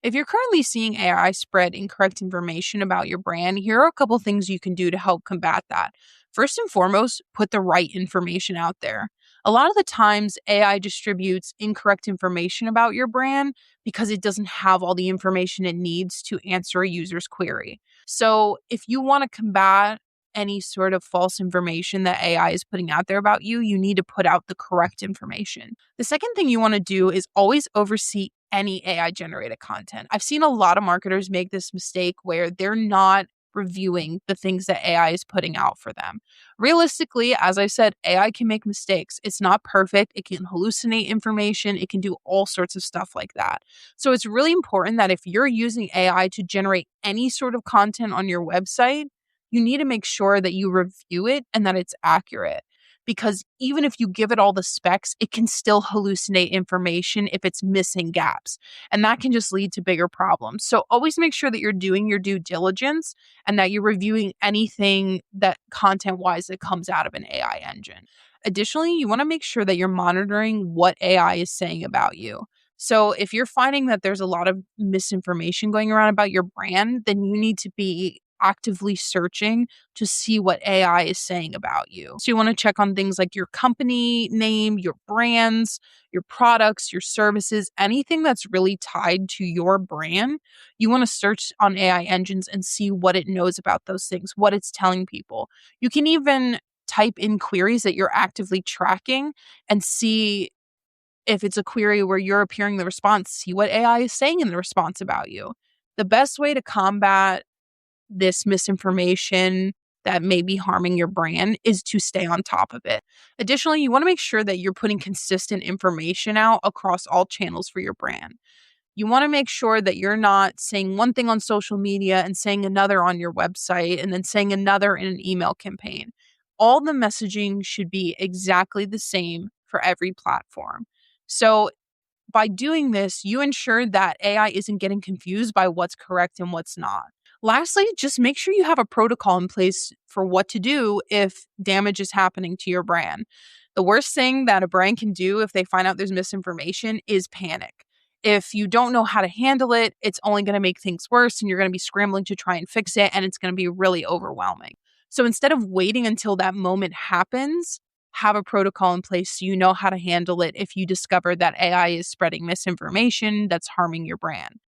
If you're currently seeing AI spread incorrect information about your brand, here are a couple things you can do to help combat that. First and foremost, put the right information out there. A lot of the times, AI distributes incorrect information about your brand because it doesn't have all the information it needs to answer a user's query. So, if you want to combat any sort of false information that AI is putting out there about you, you need to put out the correct information. The second thing you want to do is always oversee any AI generated content. I've seen a lot of marketers make this mistake where they're not reviewing the things that AI is putting out for them. Realistically, as I said, AI can make mistakes. It's not perfect. It can hallucinate information. It can do all sorts of stuff like that. So it's really important that if you're using AI to generate any sort of content on your website, you need to make sure that you review it and that it's accurate. Because even if you give it all the specs, it can still hallucinate information if it's missing gaps. And that can just lead to bigger problems. So always make sure that you're doing your due diligence and that you're reviewing anything that content wise that comes out of an AI engine. Additionally, you want to make sure that you're monitoring what AI is saying about you. So if you're finding that there's a lot of misinformation going around about your brand, then you need to be actively searching to see what AI is saying about you. So you want to check on things like your company name, your brands, your products, your services, anything that's really tied to your brand. You want to search on AI engines and see what it knows about those things, what it's telling people. You can even type in queries that you're actively tracking and see if it's a query where you're appearing in the response, see what AI is saying in the response about you. The best way to combat this misinformation that may be harming your brand is to stay on top of it. Additionally, you want to make sure that you're putting consistent information out across all channels for your brand. You want to make sure that you're not saying one thing on social media and saying another on your website and then saying another in an email campaign. All the messaging should be exactly the same for every platform. So, by doing this, you ensure that AI isn't getting confused by what's correct and what's not. Lastly, just make sure you have a protocol in place for what to do if damage is happening to your brand. The worst thing that a brand can do if they find out there's misinformation is panic. If you don't know how to handle it, it's only going to make things worse and you're going to be scrambling to try and fix it, and it's going to be really overwhelming. So instead of waiting until that moment happens, have a protocol in place so you know how to handle it if you discover that AI is spreading misinformation that's harming your brand.